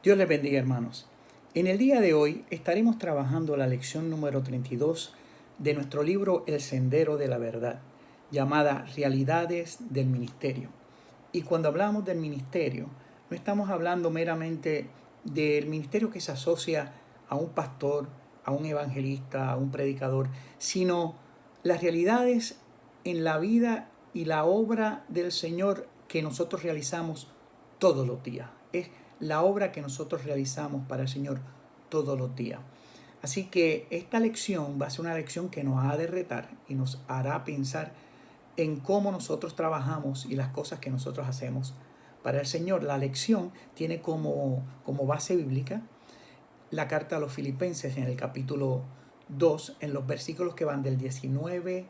Dios les bendiga, hermanos. En el día de hoy estaremos trabajando la lección número 32 de nuestro libro El Sendero de la Verdad, llamada Realidades del Ministerio. Y cuando hablamos del ministerio, no estamos hablando meramente del ministerio que se asocia a un pastor, a un evangelista, a un predicador, sino las realidades en la vida y la obra del Señor que nosotros realizamos todos los días. Es la obra que nosotros realizamos para el Señor todos los días. Así que esta lección va a ser una lección que nos ha de retar y nos hará pensar en cómo nosotros trabajamos y las cosas que nosotros hacemos para el Señor. La lección tiene como base bíblica la carta a los Filipenses en el capítulo 2, en los versículos que van del 19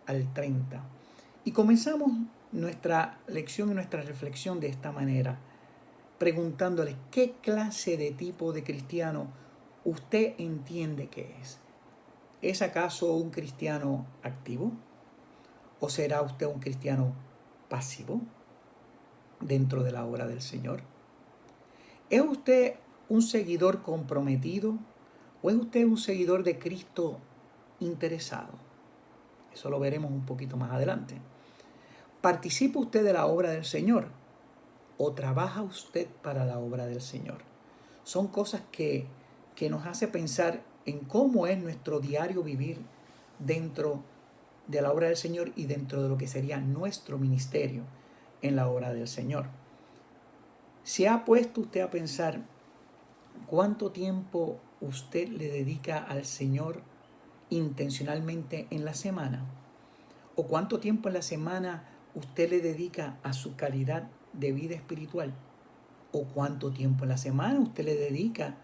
al 30. Y comenzamos nuestra lección y nuestra reflexión de esta manera, preguntándole qué clase de tipo de cristiano usted entiende que es. ¿Es acaso un cristiano activo? ¿O será usted un cristiano pasivo dentro de la obra del Señor? ¿Es usted un seguidor comprometido o es usted un seguidor de Cristo interesado? Eso lo veremos un poquito más adelante. ¿Participa usted de la obra del Señor o trabaja usted para la obra del Señor? Son cosas que nos hace pensar en cómo es nuestro diario vivir dentro de la obra del Señor y dentro de lo que sería nuestro ministerio en la obra del Señor. ¿Se ha puesto usted a pensar cuánto tiempo usted le dedica al Señor intencionalmente en la semana? ¿O cuánto tiempo en la semana usted le dedica a su calidad de vida espiritual? ¿O cuánto tiempo en la semana usted le dedica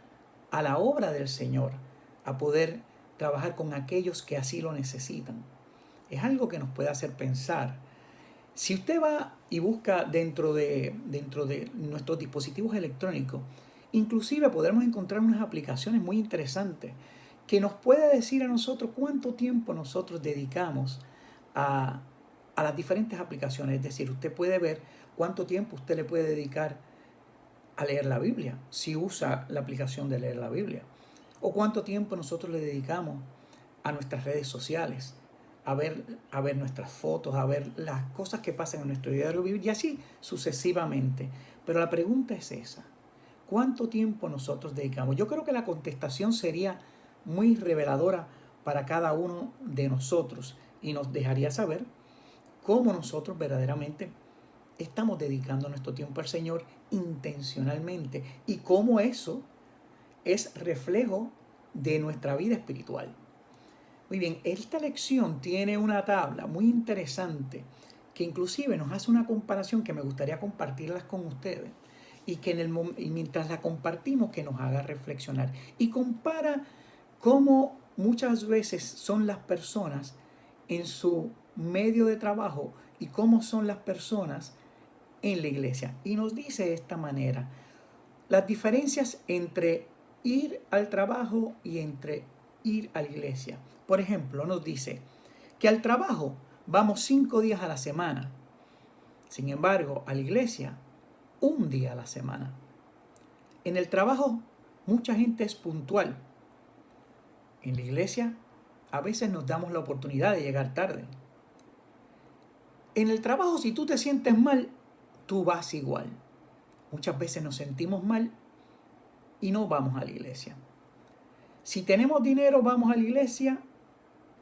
a la obra del Señor, a poder trabajar con aquellos que así lo necesitan? Es algo que nos puede hacer pensar. Si usted va y busca dentro de nuestros dispositivos electrónicos, inclusive podremos encontrar unas aplicaciones muy interesantes que nos puede decir a nosotros cuánto tiempo nosotros dedicamos a las diferentes aplicaciones. Es decir, usted puede ver cuánto tiempo usted le puede dedicar a leer la Biblia, si usa la aplicación de leer la Biblia, o cuánto tiempo nosotros le dedicamos a nuestras redes sociales, a ver nuestras fotos, a ver las cosas que pasan en nuestro diario vivir y así sucesivamente. Pero la pregunta es esa: ¿cuánto tiempo nosotros dedicamos? Yo creo que la contestación sería muy reveladora para cada uno de nosotros y nos dejaría saber cómo nosotros verdaderamente estamos dedicando nuestro tiempo al Señor intencionalmente y cómo eso es reflejo de nuestra vida espiritual. Muy bien, esta lección tiene una tabla muy interesante que inclusive nos hace una comparación que me gustaría compartirlas con ustedes y que y mientras la compartimos que nos haga reflexionar y compara cómo muchas veces son las personas en su medio de trabajo y cómo son las personas en la iglesia. Y nos dice de esta manera las diferencias entre ir al trabajo y entre ir a la iglesia. Por ejemplo, nos dice que al trabajo vamos 5 días a la semana. Sin embargo, a la iglesia, un día a la semana. En el trabajo, mucha gente es puntual. En la iglesia, a veces nos damos la oportunidad de llegar tarde. En el trabajo, si tú te sientes mal, tú vas igual. Muchas veces nos sentimos mal y no vamos a la iglesia. Si tenemos dinero, vamos a la iglesia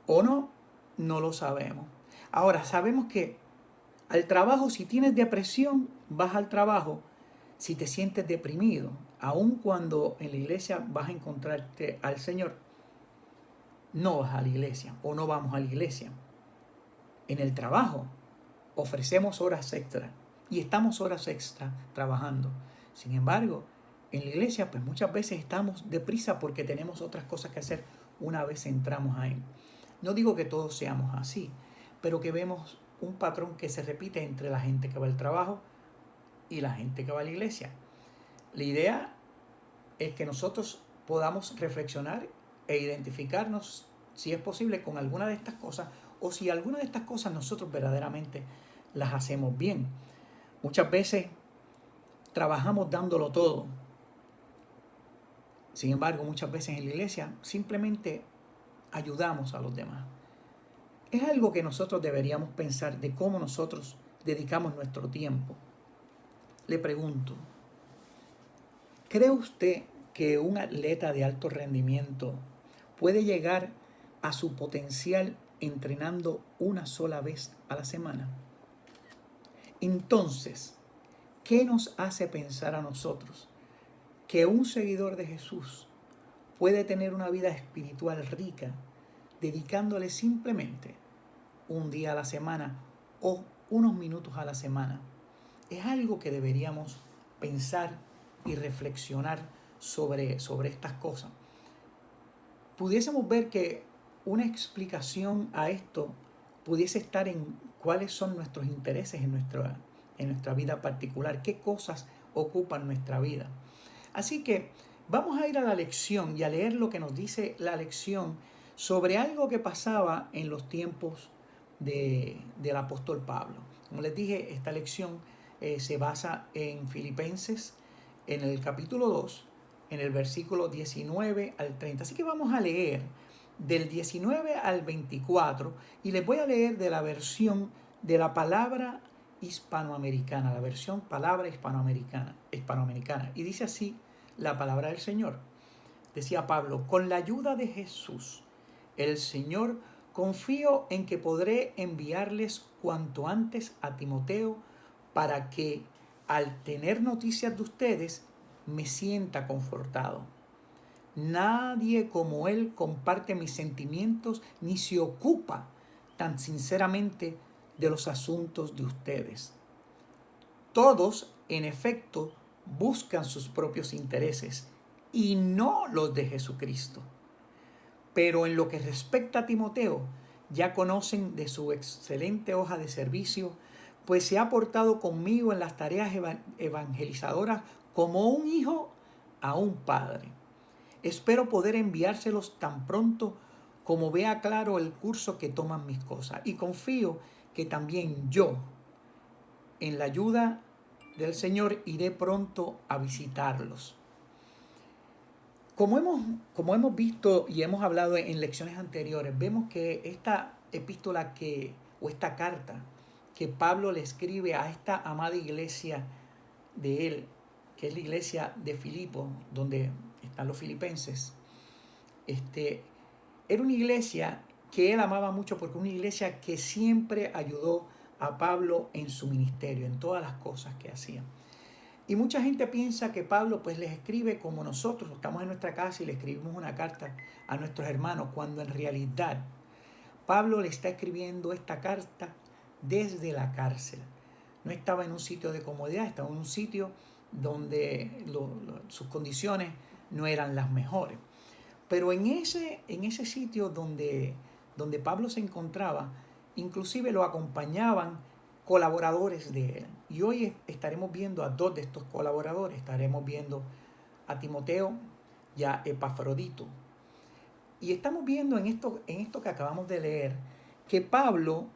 o no, no lo sabemos. Ahora, sabemos que al trabajo, si tienes depresión, vas al trabajo. Si te sientes deprimido, aun cuando en la iglesia vas a encontrarte al Señor, no vas a la iglesia o no vamos a la iglesia. En el trabajo ofrecemos horas extra y estamos horas extra trabajando. Sin embargo, en la iglesia pues muchas veces estamos deprisa porque tenemos otras cosas que hacer una vez entramos ahí. No digo que todos seamos así, pero que vemos un patrón que se repite entre la gente que va al trabajo y la gente que va a la iglesia. La idea es que nosotros podamos reflexionar e identificarnos, si es posible, con alguna de estas cosas o si alguna de estas cosas nosotros verdaderamente las hacemos bien. Muchas veces trabajamos dándolo todo Sin embargo, muchas veces en la iglesia simplemente ayudamos a los demás. Es algo que nosotros deberíamos pensar de cómo nosotros dedicamos nuestro tiempo. Le pregunto, ¿cree usted que un atleta de alto rendimiento puede llegar a su potencial entrenando una sola vez a la semana? Entonces, ¿qué nos hace pensar a nosotros que un seguidor de Jesús puede tener una vida espiritual rica dedicándole simplemente un día a la semana o unos minutos a la semana? Es algo que deberíamos pensar y reflexionar sobre estas cosas. Pudiésemos ver que una explicación a esto pudiese estar en cuáles son nuestros intereses en nuestra vida particular, qué cosas ocupan nuestra vida. Así que vamos a ir a la lección y a leer lo que nos dice la lección sobre algo que pasaba en los tiempos del apóstol Pablo. Como les dije, esta lección se basa en Filipenses, en el capítulo 2, en el versículo 19 al 30. Así que vamos a leer del 19 al 24 y les voy a leer de la versión de la palabra hispanoamericana, la versión palabra hispanoamericana. Y dice así la palabra del Señor. Decía Pablo: con la ayuda de Jesús, el Señor, confío en que podré enviarles cuanto antes a Timoteo para que, al tener noticias de ustedes, me sienta confortado. Nadie como él comparte mis sentimientos ni se ocupa tan sinceramente de los asuntos de ustedes. Todos, en efecto, buscan sus propios intereses y no los de Jesucristo. Pero en lo que respecta a Timoteo, ya conocen de su excelente hoja de servicio, pues se ha portado conmigo en las tareas evangelizadoras como un hijo a un padre. Espero poder enviárselos tan pronto como vea claro el curso que toman mis cosas. Y confío que también yo, en la ayuda del Señor, iré pronto a visitarlos. Como hemos visto y hemos hablado en lecciones anteriores, vemos que esta epístola o esta carta que Pablo le escribe a esta amada iglesia de él, que es la iglesia de Filipo, donde están los filipenses, era una iglesia que él amaba mucho, porque una iglesia que siempre ayudó a Pablo en su ministerio, en todas las cosas que hacía. Y mucha gente piensa que Pablo pues les escribe como nosotros, estamos en nuestra casa y le escribimos una carta a nuestros hermanos, cuando en realidad Pablo le está escribiendo esta carta desde la cárcel. No estaba en un sitio de comodidad, estaba en un sitio donde sus condiciones no eran las mejores. Pero en ese sitio donde Pablo se encontraba, inclusive lo acompañaban colaboradores de él. Y hoy estaremos viendo a dos de estos colaboradores. Estaremos viendo a Timoteo y a Epafrodito. Y estamos viendo en esto que acabamos de leer, que Pablo,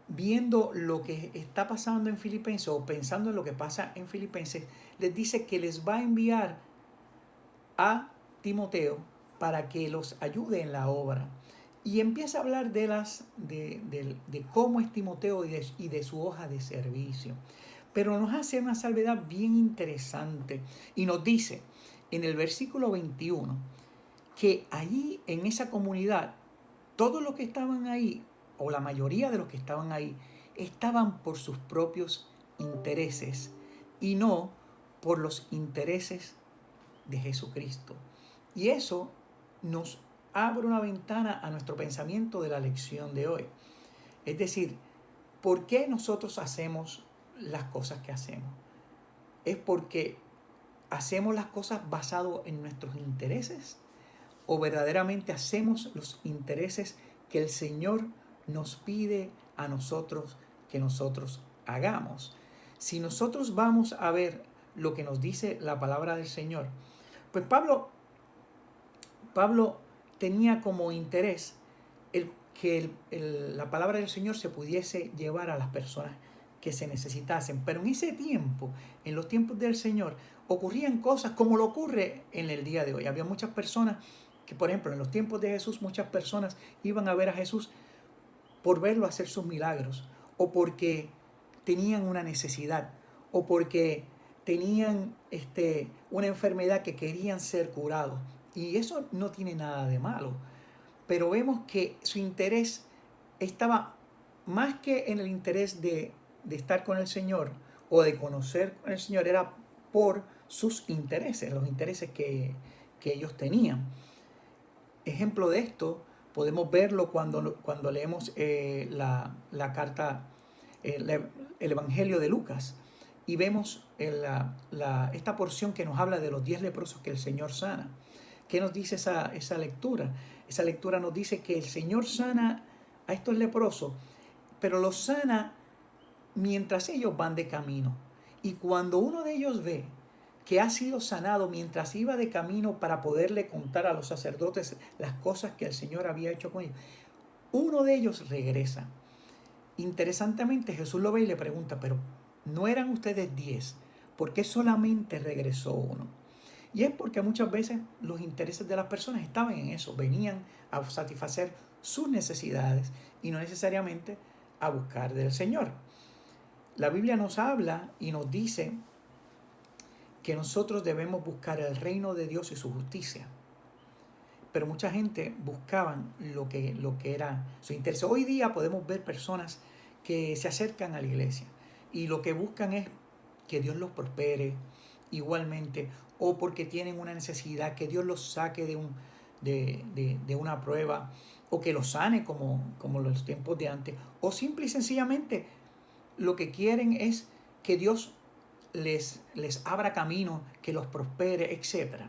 viendo lo que está pasando en Filipenses, o pensando en lo que pasa en Filipenses, les dice que les va a enviar a Timoteo para que los ayude en la obra. Y empieza a hablar de cómo es Timoteo y de su hoja de servicio. Pero nos hace una salvedad bien interesante y nos dice en el versículo 21 que allí en esa comunidad, todos los que estaban ahí, o la mayoría de los que estaban ahí, estaban por sus propios intereses y no por los intereses de Jesucristo. Y eso nos abre una ventana a nuestro pensamiento de la lección de hoy. Es decir, ¿por qué nosotros hacemos las cosas que hacemos? ¿Es porque hacemos las cosas basado en nuestros intereses? ¿O verdaderamente hacemos los intereses que el Señor nos pide a nosotros que nosotros hagamos? Si nosotros vamos a ver lo que nos dice la palabra del Señor, pues Pablo tenía como interés que la palabra del Señor se pudiese llevar a las personas que se necesitasen. Pero en ese tiempo, en los tiempos del Señor, ocurrían cosas como lo ocurre en el día de hoy. Había muchas personas que, por ejemplo, en los tiempos de Jesús, muchas personas iban a ver a Jesús por verlo hacer sus milagros, o porque tenían una necesidad, o porque tenían una enfermedad que querían ser curados. Y eso no tiene nada de malo. Pero vemos que su interés estaba más que en el interés de estar con el Señor o de conocer al Señor, era por sus intereses, los intereses que ellos tenían. Ejemplo de esto podemos verlo cuando leemos la carta, el Evangelio de Lucas, y vemos esta porción que nos habla de los 10 leprosos que el Señor sana. ¿Qué nos dice esa lectura? Esa lectura nos dice que el Señor sana a estos leprosos, pero los sana mientras ellos van de camino. Y cuando uno de ellos ve que ha sido sanado mientras iba de camino para poderle contar a los sacerdotes las cosas que el Señor había hecho con ellos, uno de ellos regresa. Interesantemente, Jesús lo ve y le pregunta, pero ¿no eran ustedes 10? ¿Por qué solamente regresó uno? Y es porque muchas veces los intereses de las personas estaban en eso, venían a satisfacer sus necesidades y no necesariamente a buscar del Señor. La Biblia nos habla y nos dice que nosotros debemos buscar el reino de Dios y su justicia. Pero mucha gente buscaban lo que era su interés. Hoy día podemos ver personas que se acercan a la iglesia y lo que buscan es que Dios los prospere igualmente, o porque tienen una necesidad, que Dios los saque de una prueba, o que los sane como los tiempos de antes, o simple y sencillamente lo que quieren es que Dios les abra camino, que los prospere, etc.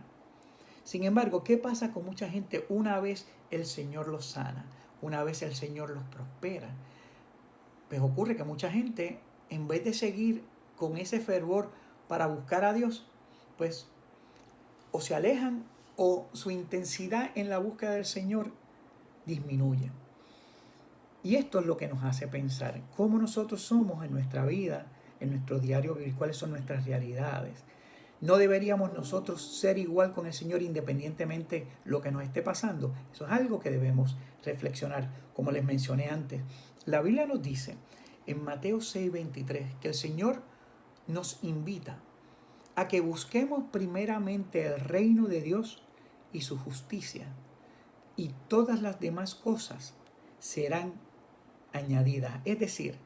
Sin embargo, ¿qué pasa con mucha gente una vez el Señor los sana? Una vez el Señor los prospera. Pues ocurre que mucha gente, en vez de seguir con ese fervor para buscar a Dios, pues o se alejan o su intensidad en la búsqueda del Señor disminuye. Y esto es lo que nos hace pensar cómo nosotros somos en nuestra vida, en nuestro diario vivir, cuáles son nuestras realidades. ¿No deberíamos nosotros ser igual con el Señor independientemente lo que nos esté pasando? Eso es algo que debemos reflexionar. Como les mencioné antes, la Biblia nos dice en Mateo 6:23 que el Señor nos invita a que busquemos primeramente el reino de Dios y su justicia, y todas las demás cosas serán añadidas. Es decir,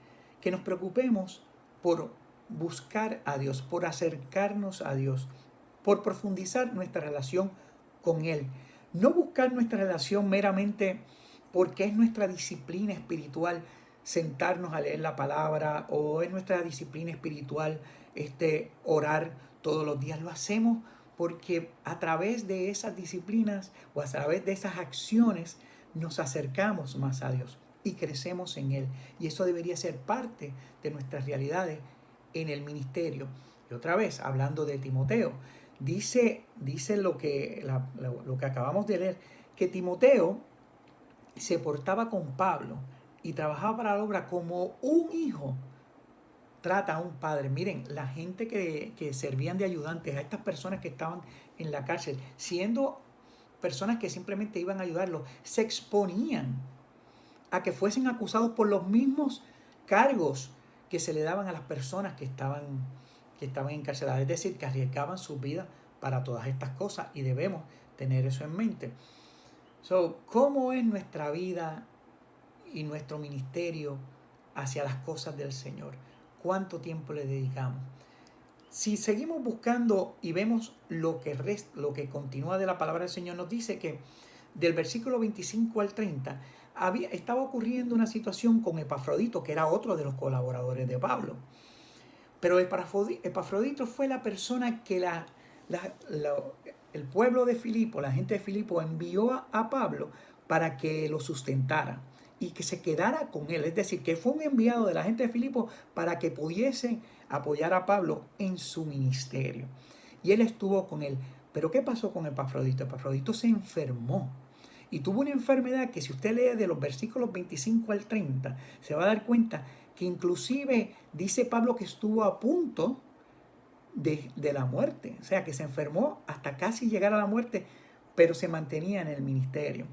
que nos preocupemos por buscar a Dios, por acercarnos a Dios, por profundizar nuestra relación con Él. No buscar nuestra relación meramente porque es nuestra disciplina espiritual sentarnos a leer la palabra, o es nuestra disciplina espiritual orar todos los días. Lo hacemos porque a través de esas disciplinas o a través de esas acciones nos acercamos más a Dios y crecemos en Él. Y eso debería ser parte de nuestras realidades en el ministerio. Y otra vez, hablando de Timoteo, dice lo que acabamos de leer, que Timoteo se portaba con Pablo y trabajaba para la obra como un hijo trata a un padre. Miren, la gente que servían de ayudantes a estas personas que estaban en la cárcel, siendo personas que simplemente iban a ayudarlos, se exponían a que fuesen acusados por los mismos cargos que se le daban a las personas que estaban encarceladas. Es decir, que arriesgaban sus vidas para todas estas cosas, y debemos tener eso en mente. ¿Cómo es nuestra vida y nuestro ministerio hacia las cosas del Señor? ¿Cuánto tiempo le dedicamos? Si seguimos buscando y vemos lo que continúa de la palabra del Señor, nos dice que del versículo 25 al 30 estaba ocurriendo una situación con Epafrodito, que era otro de los colaboradores de Pablo. Pero Epafrodito fue la persona que el pueblo de Filipo, la gente de Filipo, envió a Pablo para que lo sustentara y que se quedara con él. Es decir, que fue un enviado de la gente de Filipo para que pudiese apoyar a Pablo en su ministerio. Y él estuvo con él. Pero ¿qué pasó con Epafrodito? Epafrodito se enfermó. Y tuvo una enfermedad que, si usted lee de los versículos 25 al 30, se va a dar cuenta que inclusive dice Pablo que estuvo a punto de la muerte, o sea, que se enfermó hasta casi llegar a la muerte, pero se mantenía en el ministerio.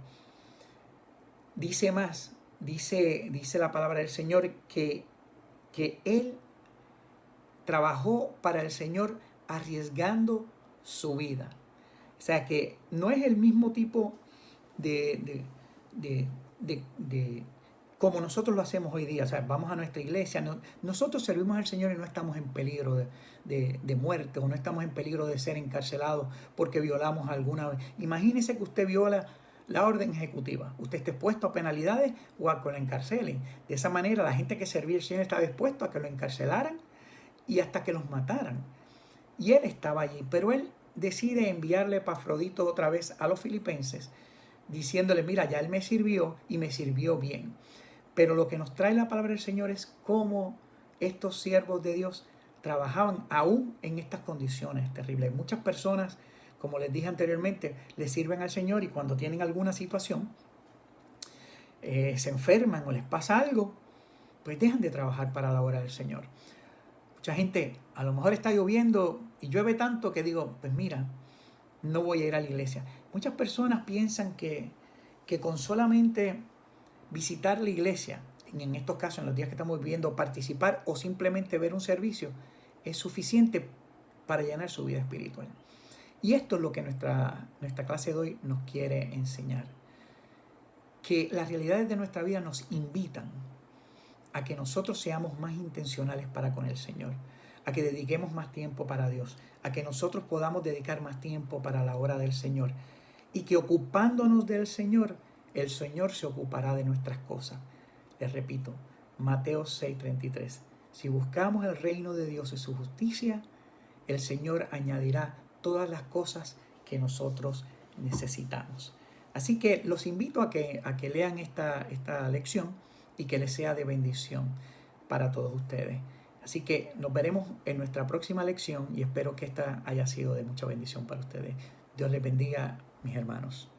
Dice más, dice la palabra del Señor que él trabajó para el Señor arriesgando su vida. O sea que no es el mismo tipo de como nosotros lo hacemos hoy día. O sea, vamos a nuestra iglesia, nosotros servimos al Señor y no estamos en peligro de muerte, o no estamos en peligro de ser encarcelados porque violamos alguna vez. Imagínese que usted viola la orden ejecutiva, usted esté expuesto a penalidades o a que lo encarcelen. De esa manera la gente que servía al Señor estaba dispuesto a que lo encarcelaran y hasta que los mataran. Y él estaba allí, pero él decide enviarle a Epafrodito otra vez a los filipenses, diciéndole, mira, ya él me sirvió y me sirvió bien. Pero lo que nos trae la palabra del Señor es cómo estos siervos de Dios trabajaban aún en estas condiciones terribles. Muchas personas, como les dije anteriormente, le sirven al Señor y cuando tienen alguna situación, se enferman o les pasa algo, pues dejan de trabajar para la obra del Señor. Mucha gente, a lo mejor está lloviendo y llueve tanto que digo, pues mira, no voy a ir a la iglesia. Muchas personas piensan que con solamente visitar la iglesia, en estos casos, en los días que estamos viviendo, participar o simplemente ver un servicio, es suficiente para llenar su vida espiritual. Y esto es lo que nuestra clase de hoy nos quiere enseñar. Que las realidades de nuestra vida nos invitan a que nosotros seamos más intencionales para con el Señor, a que dediquemos más tiempo para Dios, a que nosotros podamos dedicar más tiempo para la obra del Señor y que ocupándonos del Señor, el Señor se ocupará de nuestras cosas. Les repito, Mateo 6:33. Si buscamos el reino de Dios y su justicia, el Señor añadirá todas las cosas que nosotros necesitamos. Así que los invito a que lean esta lección y que les sea de bendición para todos ustedes. Así que nos veremos en nuestra próxima lección y espero que esta haya sido de mucha bendición para ustedes. Dios les bendiga, mis hermanos.